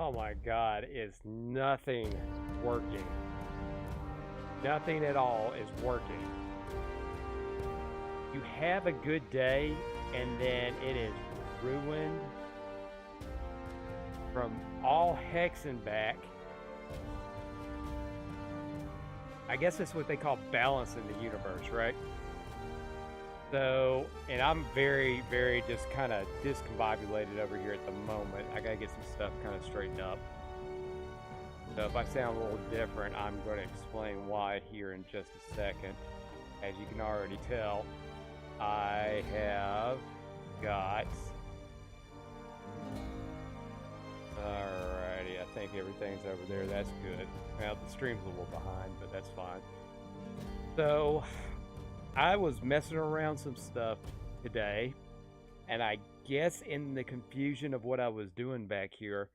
Oh my God, is nothing working. Nothing at all is working. You have a good day, and then it is ruined from all hex and back. I guess that's what they call balance in the universe, right? So, and I'm very, very just kind of discombobulated over here at the moment. I gotta get some stuff kind of straightened up. So if I sound a little different, I'm going to explain why here in just a second. As you can already tell, I have got... Alrighty, I think everything's over there. That's good. Now, the stream's a little behind, but that's fine. So, I was messing around some stuff today, and I guess in the confusion of what I was doing back here,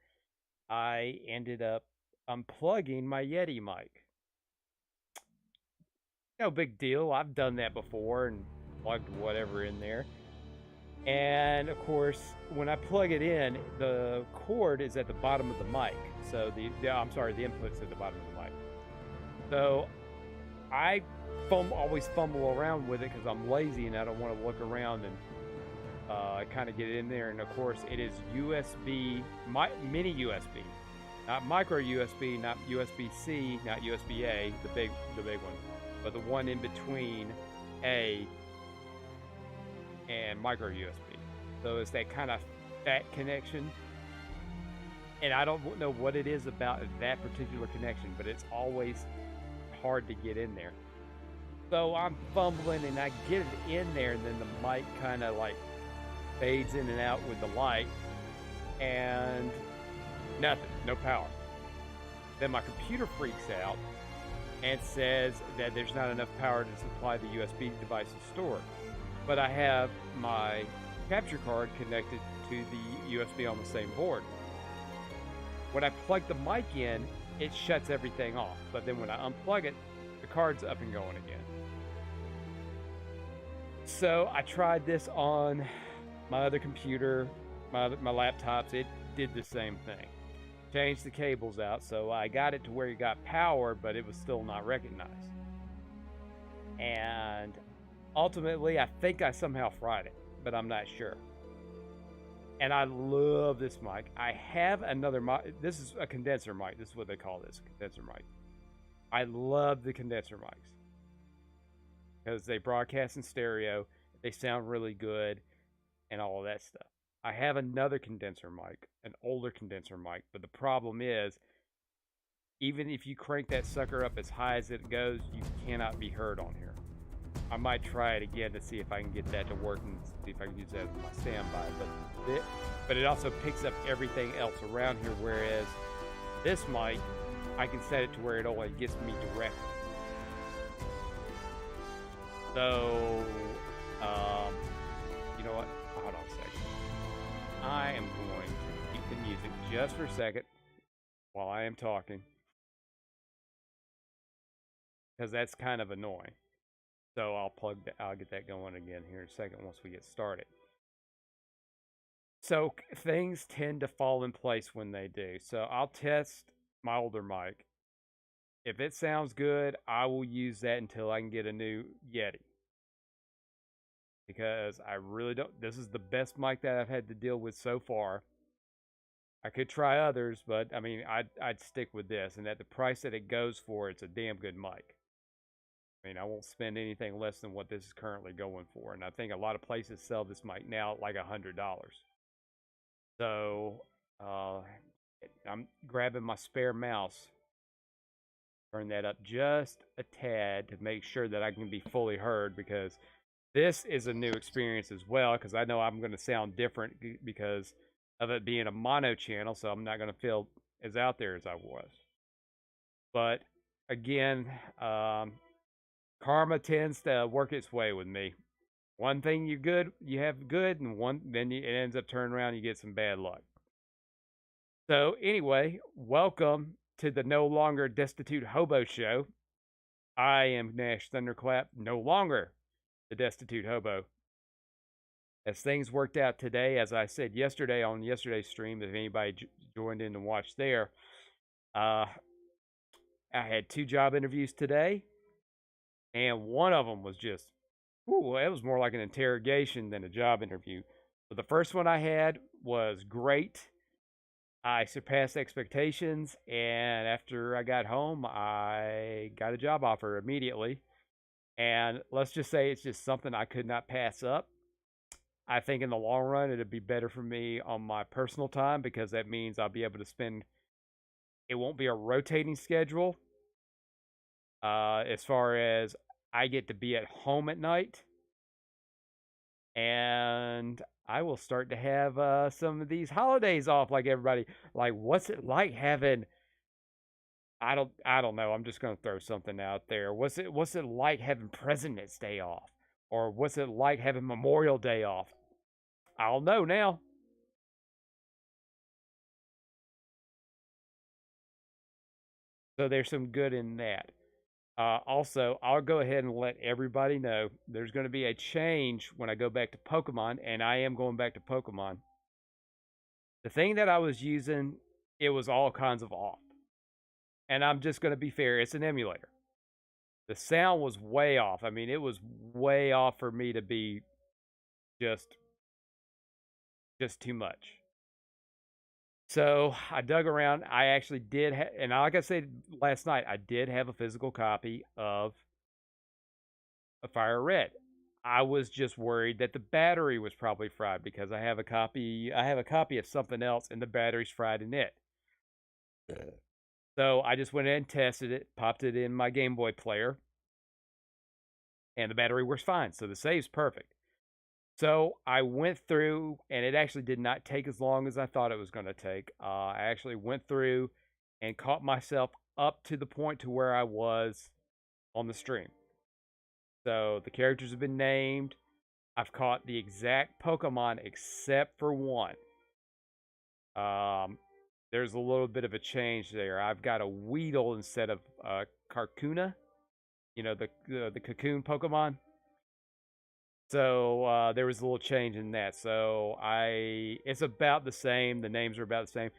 I ended up unplugging my Yeti mic. No big deal. I've done that before and plugged whatever in there. And of course, when I plug it in, the cord is at the bottom of the mic. So I'm sorry, the input's at the bottom of the mic. So I always fumble around with it because I'm lazy and I don't want to look around and kind of get it in there. And of course, it is USB, mini USB, not micro USB, not USB-C, not USB-A, the big one, but the one in between A and micro USB. So it's that kind of fat connection. And I don't know what it is about that particular connection, but it's always hard to get in there. So I'm fumbling and I get it in there, and then the mic kind of like fades in and out with the light, and nothing, no power. Then my computer freaks out and says that there's not enough power to supply the USB device's store. But I have my capture card connected to the USB on the same board. When I plug the mic in, it shuts everything off. But then when I unplug it, the card's up and going again. So I tried this on my other computer, my laptops. It did the same thing. Changed the cables out, so I got it to where you got power, but it was still not recognized. And ultimately, I think I somehow fried it, but I'm not sure. And I love this mic. I have another mic. This is a condenser mic. This is what they call this, condenser mic. I love the condenser mics because they broadcast in stereo. They sound really good and all of that stuff. I have another condenser mic, an older condenser mic, but the problem is, even if you crank that sucker up as high as it goes, you cannot be heard on here. I might try it again to see if I can get that to work and see if I can use that as my standby. But it also picks up everything else around here, whereas this mic, I can set it to where it only gets me directly. So, you know what? Hold on a second. I am going to keep the music just for a second while I am talking, because that's kind of annoying. So I'll get that going again here in a second once we get started. So things tend to fall in place when they do. So I'll test my older mic. If it sounds good, I will use that until I can get a new Yeti. Because I really don't, this is the best mic that I've had to deal with so far. I could try others, but I mean, I'd stick with this. And at the price that it goes for, it's a damn good mic. I mean, I won't spend anything less than what this is currently going for. And I think a lot of places sell this mic now at like $100. So, I'm grabbing my spare mouse. Turn that up just a tad to make sure that I can be fully heard, because this is a new experience as well, because I know I'm going to sound different because of it being a mono channel, so I'm not going to feel as out there as I was. But again, karma tends to work its way with me. One thing you have good, and then it ends up turning around and you get some bad luck. So anyway, welcome to the No Longer Destitute Hobo Show. I am Nash Thunderclap, no longer the Destitute Hobo. As things worked out today, as I said yesterday on yesterday's stream, if anybody joined in and watched there, I had 2 job interviews today, and one of them was just, ooh, it was more like an interrogation than a job interview. So the first one I had was great. I surpassed expectations, and after I got home, I got a job offer immediately. And let's just say it's just something I could not pass up. I think in the long run, it'd be better for me on my personal time because that means I'll be able to spend, it won't be a rotating schedule. As far as I get to be at home at night, and I will start to have some of these holidays off like everybody. Like, what's it like having? I don't know. I'm just gonna throw something out there. What's it like having President's Day off, or what's it like having Memorial Day off? I'll know now. So there's some good in that. Also, I'll go ahead and let everybody know there's going to be a change when I go back to Pokemon, and I am going back to Pokemon. The thing that I was using, it was all kinds of off. And I'm just going to be fair, it's an emulator. The sound was way off. I mean, it was way off for me to be just too much. So I dug around. I actually did, and like I said last night, I did have a physical copy of a Fire Red. I was just worried that the battery was probably fried because I have a copy. I have a copy of something else, and the battery's fried in it. So I just went in and tested it, popped it in my Game Boy player, and the battery works fine. So the save's perfect. So I went through, and it actually did not take as long as I thought it was going to take. I actually went through and caught myself up to the point to where I was on the stream. So the characters have been named. I've caught the exact Pokemon except for one. There's a little bit of a change there. I've got a Weedle instead of Carcuna. You know, the cocoon Pokemon. So there was a little change in that. So it's about the same. The names are about the same.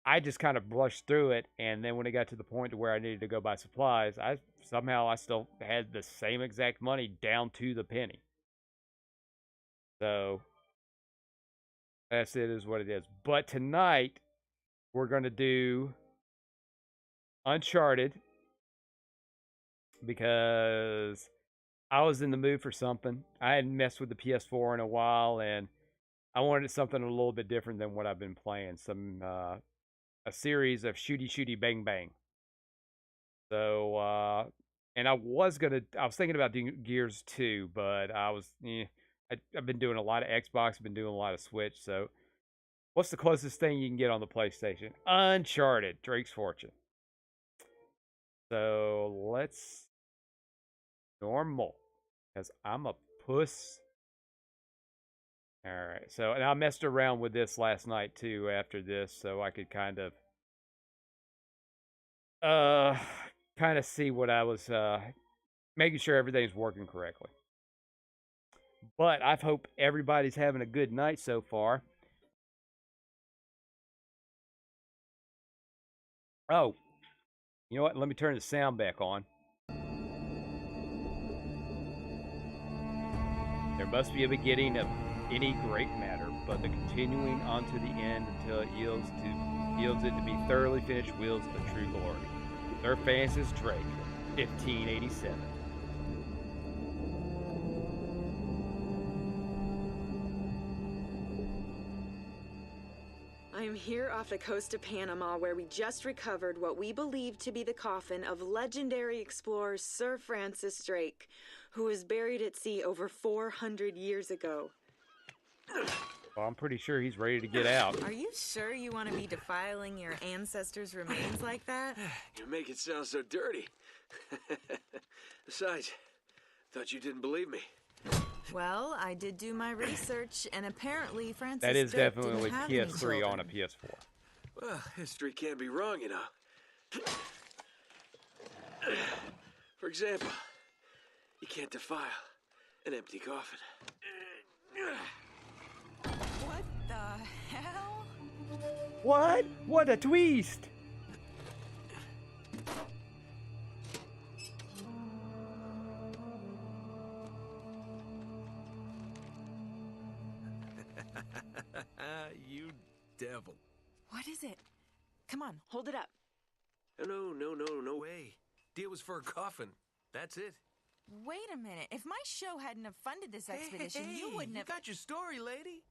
I just kind of brushed through it, and then when it got to the point to where I needed to go buy supplies, I still had the same exact money down to the penny. So that's it, is what it is. But tonight we're gonna do Uncharted because I was in the mood for something. I hadn't messed with the PS4 in a while, and I wanted something a little bit different than what I've been playing. A series of shooty bang bang. So and I was thinking about doing Gears 2, but I've been doing a lot of Xbox, I've been doing a lot of Switch. So what's the closest thing you can get on the PlayStation? Uncharted, Drake's Fortune. So let's normal, because I'm a puss. All right. So, and I messed around with this last night too after this, so I could uh kind of see what I was making sure everything's working correctly. But I hope everybody's having a good night so far. Oh, you know what? Let me turn the sound back on. There must be a beginning of any great matter, but the continuing on to the end until it yields it to be thoroughly finished wields of true glory. Sir Francis Drake, 1587. I am here off the coast of Panama, where we just recovered what we believe to be the coffin of legendary explorer Sir Francis Drake, who was buried at sea over 400 years ago. Well, I'm pretty sure he's ready to get out. Are you sure you want to be defiling your ancestors' remains like that? You make it sound so dirty. Besides, thought you didn't believe me. Well, I did do my research, and apparently Francis That is Drake definitely didn't have any PS3 children. on a PS4. Well, history can't be wrong, you know. For example, you can't defile an empty coffin. hell? What? What a twist! You devil. What is it? Come on, hold it up. No way. Deal was for a coffin. That's it. Wait a minute. If my show hadn't have funded this expedition, you wouldn't have... got your story, lady.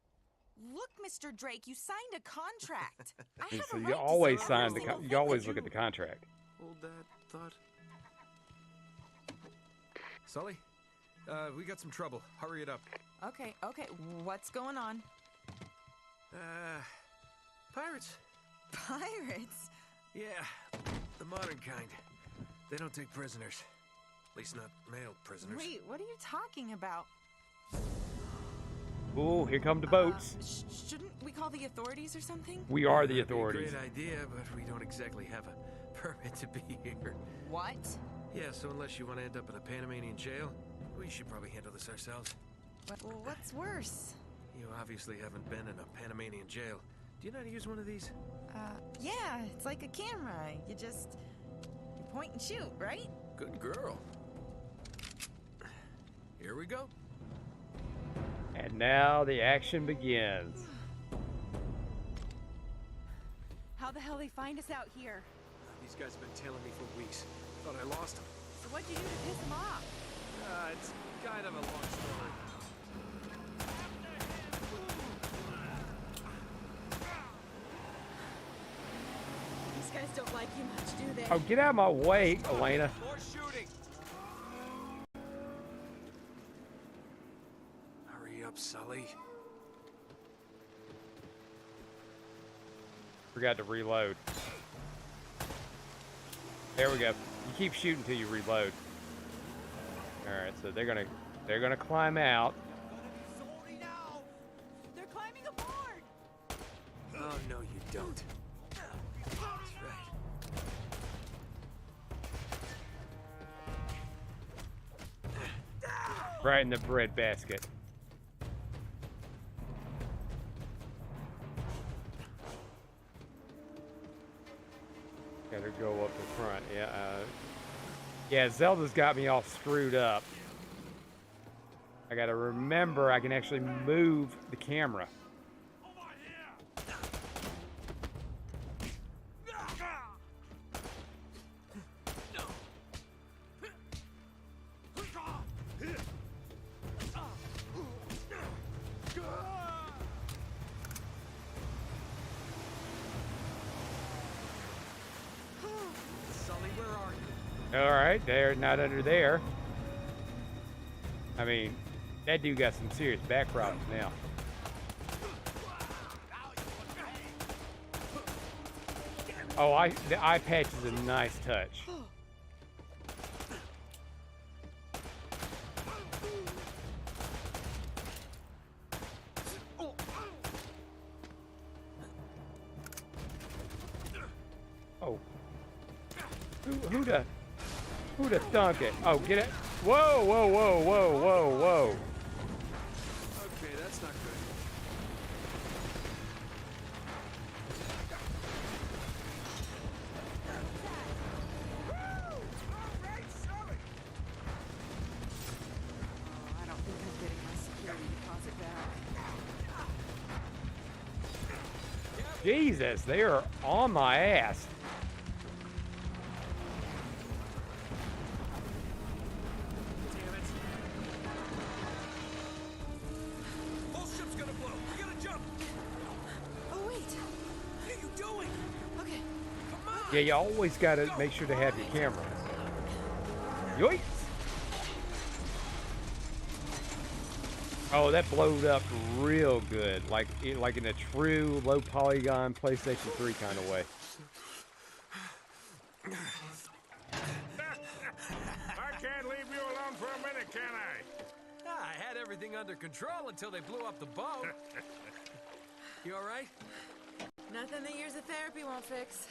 Look, Mr. Drake, you signed a contract. I have So a you right to always see sign every the single you thing always that look at the contract. Hold that thought. Sully, we got some trouble. Hurry it up. Okay, what's going on? Pirates. Pirates? Yeah, the modern kind. They don't take prisoners. At least not male prisoners. Wait, what are you talking about? Ooh, here come the boats. Shouldn't we call the authorities or something? We are the That'd be a authorities. great idea, but we don't exactly have a permit to be here. What? Yeah, so unless you want to end up in a Panamanian jail, we should probably handle this ourselves. Well, what's worse? You obviously haven't been in a Panamanian jail. Do you know how to use one of these? Yeah, it's like a camera. You point and shoot, right? Good girl. Here we go. And now the action begins. How the hell they find us out here? These guys have been tailing me for weeks. Thought I lost them. So what'd you do to piss them off? It's kind of a long story. These guys don't like you much, do they? Oh, get out of my way, Elena. More shooting! Hurry up, Sully. Forgot to reload. There we go. You keep shooting till you reload. All right, so they're gonna climb out. They're climbing aboard! Oh, no, you don't. That's right. Right in the bread basket. Gotta go up the front. Yeah, yeah, Zelda's got me all screwed up. I gotta remember I can actually move the camera. Sully, where are you? All right, they're not under there. I mean, that dude got some serious back problems now. Oh, the eye patch is a nice touch. Oh, who the thunk it? Oh, get it! Whoa, whoa, whoa, whoa, whoa, whoa! Okay, that's not good. I don't think I'm getting my security deposit back. Jesus, they are on my ass. Damn it. Whole ship's gonna blow. We gotta jump. Oh, wait. What are you doing? Okay. Come on. Yeah, you always gotta make sure to have your camera. Yoink! Oh, that blowed up real good, like in a true low polygon PlayStation 3 kind of way. I can't leave you alone for a minute, can I? I had everything under control until they blew up the boat. You all right? Nothing that years of therapy won't fix.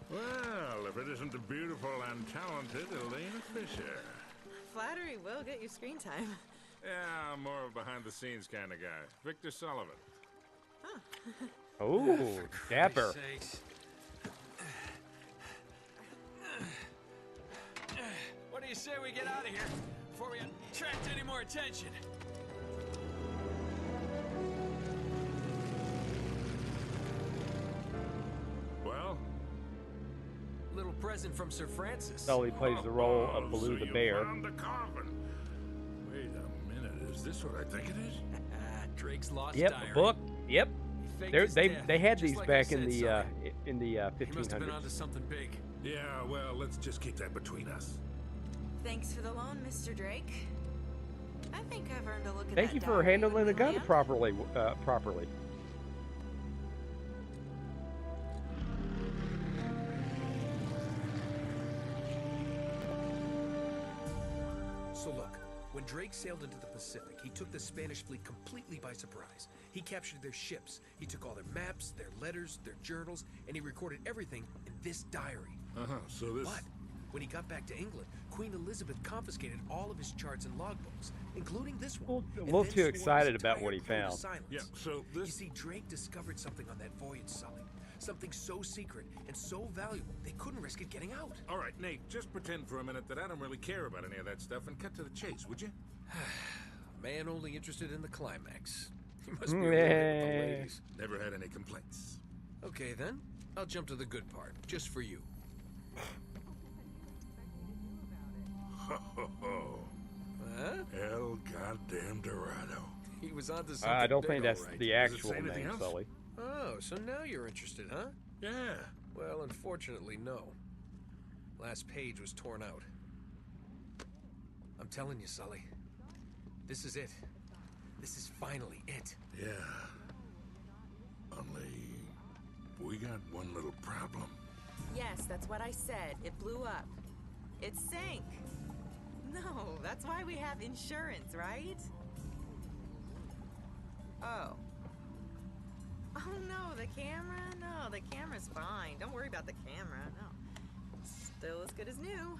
Well, if it isn't the beautiful and talented Elena Fisher. Flattery will get you screen time. Yeah, I'm more of a behind-the-scenes kind of guy. Victor Sullivan, Oh, dapper. Sakes. What do you say we get out of here before we attract any more attention? Well? Little present from Sir Francis. Sully plays the role of Blue so the you bear. found the coffin. Wait a minute, is this what I think it is? Drake's lost Yep, diary. a book. Yep. He faked They're- his They death, they had just these like I back said, in the Sully. He must have been 1500s. onto something big. Yeah, well, let's just keep that between us. Thanks for the loan, Mr. Drake. I think I've earned a look at Thank that you for diary handling when the we gun land. properly. Properly. So look, when Drake sailed into the Pacific, he took the Spanish fleet completely by surprise. He captured their ships, he took all their maps, their letters, their journals, and he recorded everything in this diary. So this... But when he got back to England, Queen Elizabeth confiscated all of his charts and logbooks, including this one. A and little then too swore his excited about entire what he crew to found. silence. Yeah, so You this... see, Drake discovered something on that voyage, Sully. Something so secret and so valuable, they couldn't risk it getting out. All right, Nate, just pretend for a minute that I don't really care about any of that stuff and cut to the chase, would you? Man only interested in the climax. He must be really with the ladies. Never had any complaints. Okay, then. I'll jump to the good part, just for you. Ho, ho, ho. Huh? El goddamn Dorado. He was onto something I don't big, think that's all right. the Does it actual say anything name, else? Sully. Oh, so now you're interested, huh? Yeah. Well, unfortunately, no. Last page was torn out. I'm telling you, Sully. This is it. This is finally it. Yeah. Only... we got one little problem. Yes, that's what I said. It blew up. It sank. No, that's why we have insurance, right? Oh. Oh no, the camera? No, the camera's fine. Don't worry about the camera. No. Still as good as new.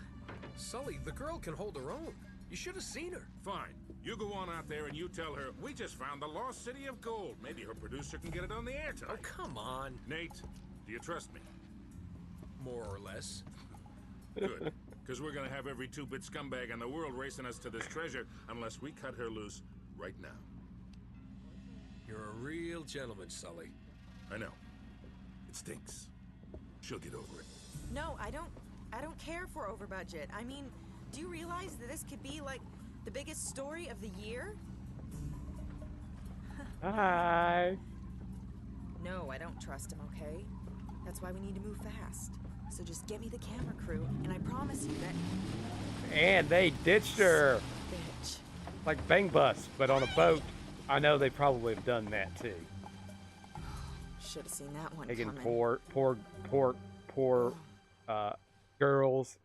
Sully, the girl can hold her own. You should have seen her. Fine. You go on out there and you tell her, we just found the lost city of gold. Maybe her producer can get it on the air Oh, tonight. come on. Nate, do you trust me? More or less. Good. Because we're going to have every two-bit scumbag in the world racing us to this treasure unless we cut her loose right now. You're a real gentleman, Sully. I know. It stinks. She'll get over it. No, I don't care for over budget. I mean, do you realize that this could be like the biggest story of the year? Hi. No, I don't trust him, okay? That's why we need to move fast. So just get me the camera crew, and I promise you that... And they ditched her. Bitch. Like Bang Bus, but on a boat. I know they probably have done that too. Should have seen that one Taking coming. poor girls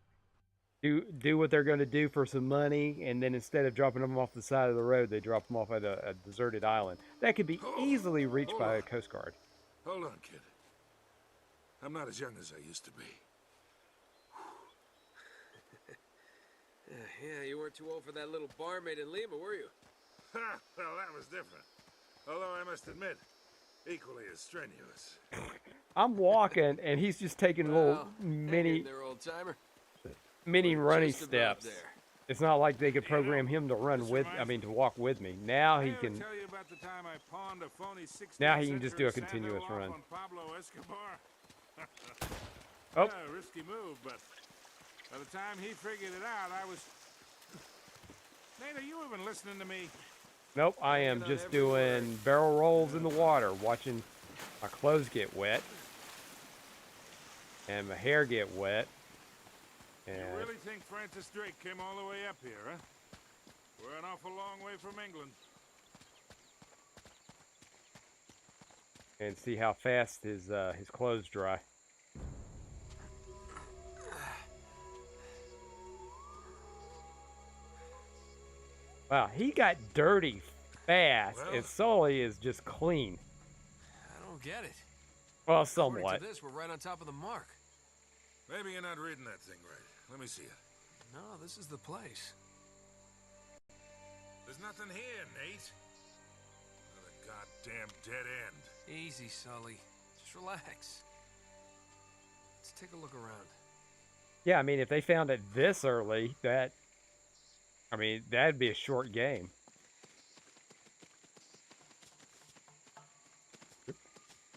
do what they're going to do for some money, and then instead of dropping them off the side of the road, they drop them off at a deserted island that could be easily reached by a Coast Guard. Hold on, kid. I'm not as young as I used to be. Yeah, you weren't too old for that little barmaid in Lima, were you? Ha! Well, that was different. Although I must admit, equally as strenuous. I'm walking, and he's just taking little mini There, old timer. running Just about steps. there. It's not like they could program him to run with. I mean, to walk with me. Now he Hey, I'll can. tell you about the time I pawned a phony 16th Now he can just do a century continuous sandal run. off on Pablo Escobar. Oh. Yeah, risky move, but by the time he figured it out, I was... Nate, are you even listening to me? Nope, I am just doing barrel rolls in the water, watching my clothes get wet and my hair get wet. You And really think Francis Drake came all the way up here, huh? We're an awful long way from England. and see how fast his clothes dry. Wow, he got dirty fast, Well. and Sully is just clean. I don't get it. Well, According somewhat. to this, we're right on top of the mark. Maybe you're not reading that thing right. Let me see it. No, this is the place. There's nothing here, Nate. Not a goddamn dead end. Easy, Sully. Just relax. Let's take a look around. Yeah, I mean, if they found it this early, that'd be a short game.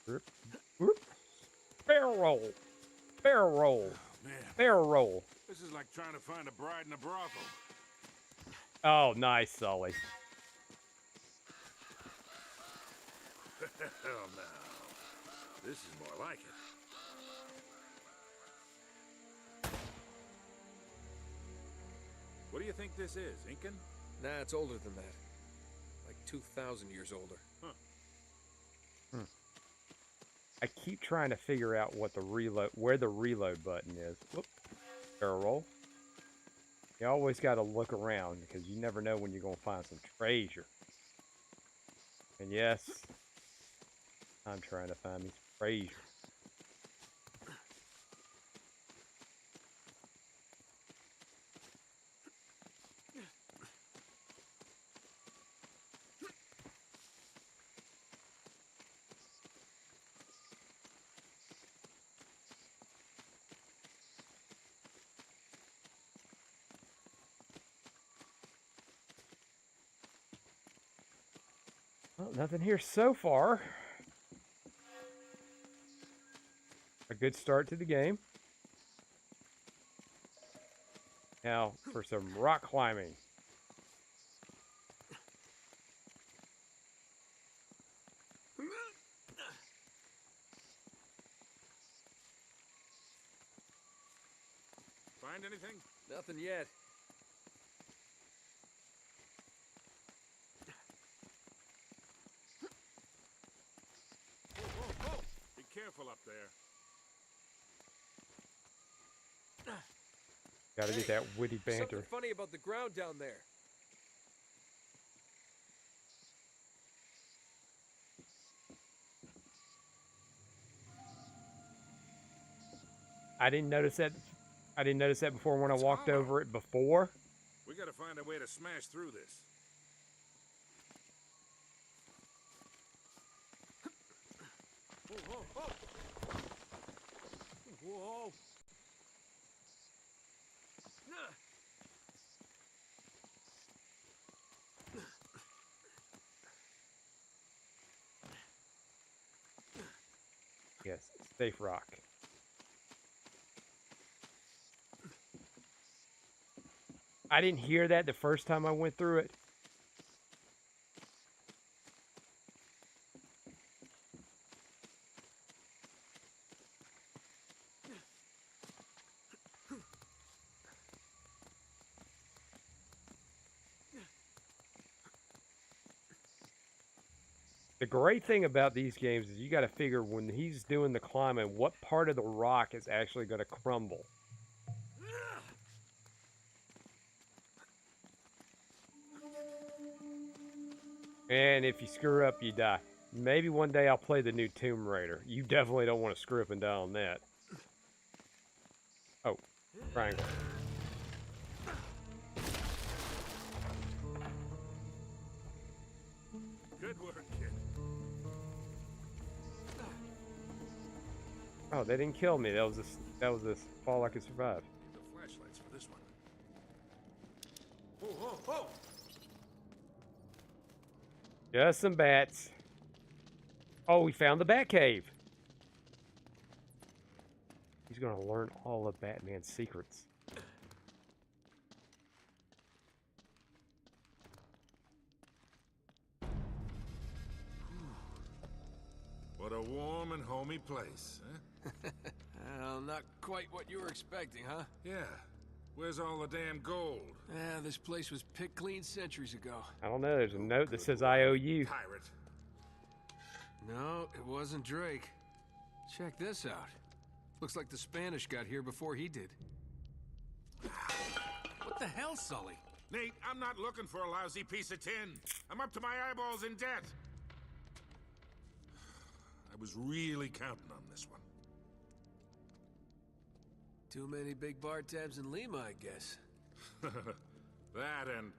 Whoop, whoop. Barrel roll. Barrel roll. Man, Barrel roll. this is like trying to find a bride in a brothel. Oh, nice, Sully. Hell no. This is more like it. What do you think this is, Incan? Nah, it's older than that. Like 2,000 years older. I keep trying to figure out where the reload button is. Whoop. Barrel roll. You always got to look around because you never know when you're going to find some treasure. And yes, I'm trying to find me some treasure. Well, nothing here so far. A good start to the game. Now for some rock climbing. Find anything? Nothing yet. Whoa, whoa, whoa! Be careful up there. Gotta get that witty banter. Something funny about the ground down there. I didn't notice that. I didn't notice that before when I It's walked hollow. over it before. We gotta find a way to smash through this. Whoa, whoa, whoa! Whoa! Yes, safe rock. I didn't hear that the first time I went through it. The great thing about these games is you got to figure when he's doing the climbing, what part of the rock is actually going to crumble. And if you screw up, you die. Maybe one day I'll play the new Tomb Raider. You definitely don't want to screw up and die on that. Oh, triangle. Good work, kid. Oh, they didn't kill me. That was this fall I could survive. The flashlights for this one. Whoa, whoa, whoa! Just some bats. Oh, we found the Bat Cave. He's gonna learn all of Batman's secrets. What a warm and homey place, huh? Well, not quite what you were expecting, huh? Yeah. Where's all the damn gold? Yeah, this place was picked clean centuries ago. I don't know. There's a note that says I owe you. Pirate. No, it wasn't Drake. Check this out. Looks like the Spanish got here before he did. What the hell, Sully? Nate, I'm not looking for a lousy piece of tin. I'm up to my eyeballs in debt. I was really counting on this one. Too many big bar tabs in Lima, I guess. That and,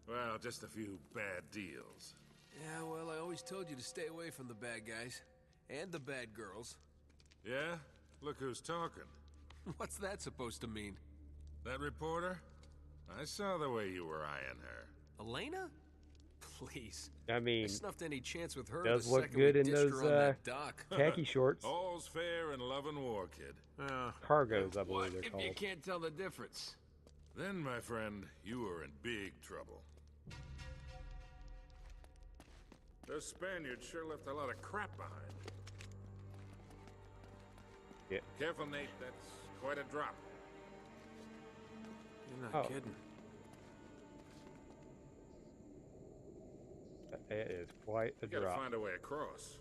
well, just a few bad deals. Yeah, well, I always told you to stay away from the bad guys. And the bad girls. Yeah? Look who's talking. What's that supposed to mean? That reporter? I saw the way you were eyeing her. Elena? Please. I I mean, snuffed any chance with her does the look second good we in ditched those her on that dock. khaki shorts. All's fair in love and war, kid. Cargos, I What believe they're if called. you can't tell the difference? Then, my friend, you are in big trouble. Those Spaniards sure left a lot of crap behind. Yeah. Careful, Nate. That's quite a drop. You're not Oh. kidding. It is quite a You gotta drop. find a way across.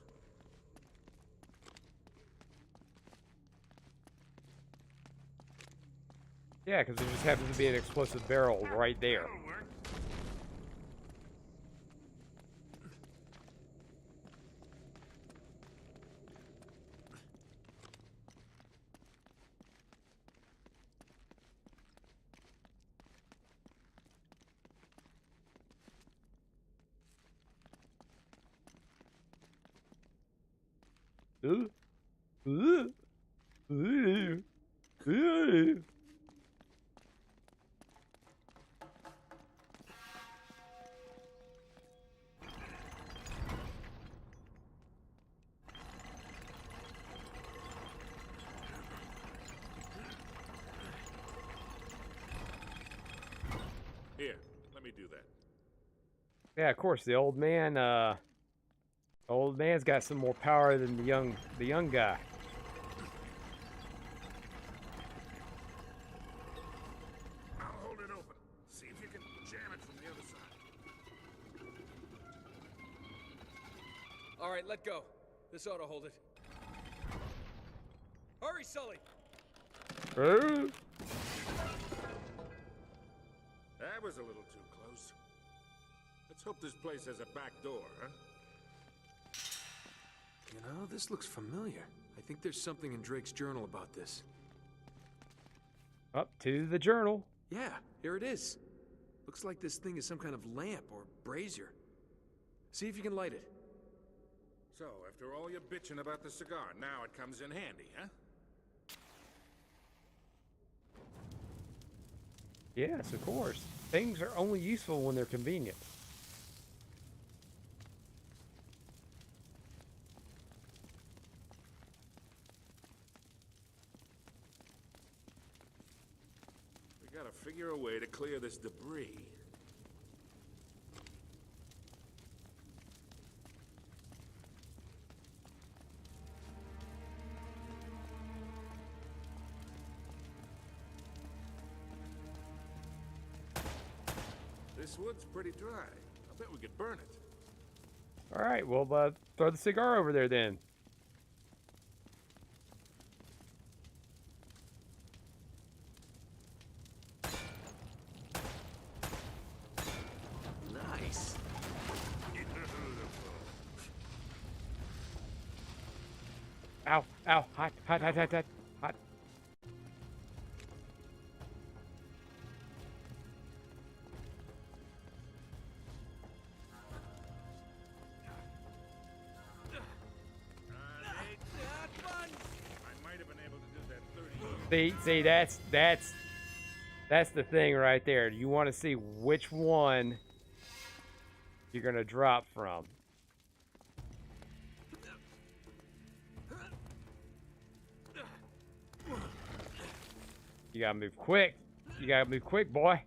Yeah, because there just happens to be an explosive barrel right there. That'll work. Ooh. Ooh. Ooh. Ooh. Here, let me do that. Yeah, of course, the old man's got some more power than the young guy. I'll hold it open. See if you can jam it from the other side. All right, let go. This ought to hold it. Hurry, Sully! Ooh. That was a little too close. Let's hope this place has a back door, huh? You know, this looks familiar. I think there's something in Drake's journal about this. Up to the journal. Yeah, here it is. Looks like this thing is some kind of lamp or brazier. See if you can light it. So, after all your bitching about the cigar, now it comes in handy, huh? Yes, of course. Things are only useful when they're convenient. We gotta figure a way to clear this debris. This wood's pretty dry. I bet we could burn it. All right, well, throw the cigar over there then. Nice. Ow, ow, hot, hot, hot, hot, hot, hot. I might have been able to do that 30 years. See, that's the thing right there. You want to see which one you're gonna drop from. You gotta move quick. You gotta move quick, boy.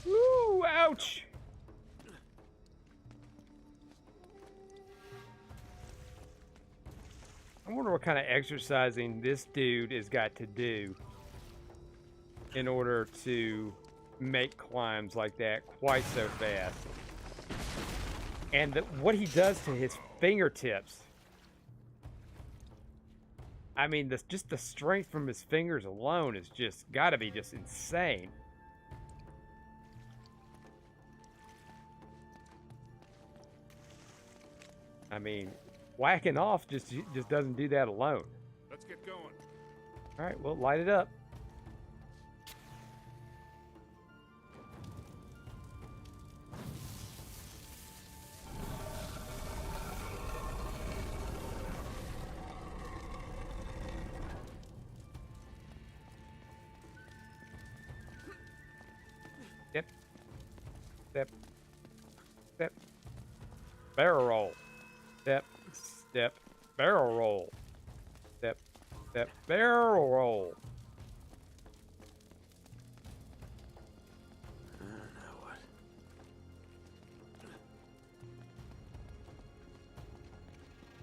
Woo! Ouch! I wonder what kind of exercising this dude has got to do in order to make climbs like that quite so fast. And what he does to his fingertips. I mean, just the strength from his fingers alone is just got to be just insane. I mean, whacking off just doesn't do that alone. Let's get going. All right, well, light it up. Step, step, step, barrel roll. Step, step, barrel roll. Step, step, barrel roll. Now what?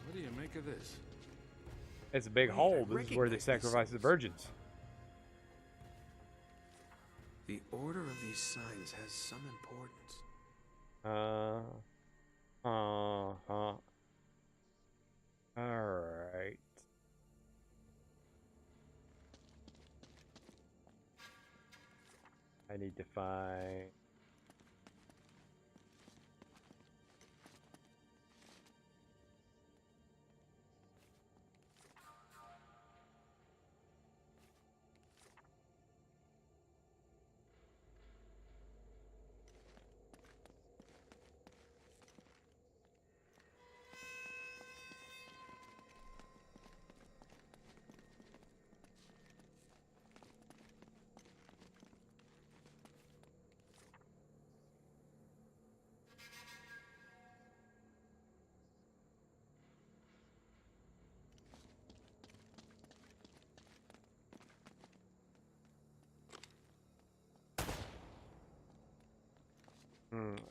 What do you make of this? It's a big Wait, hole. I This is where they recognize these sacrifice the symbols. virgins. The order of these signs has some importance. Uh-huh. Alright. I need to find...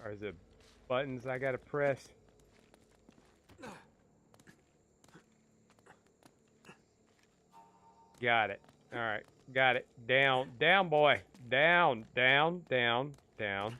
Are there buttons I gotta press? Got it. Alright, got it. Down, down, boy. Down, down, down, down.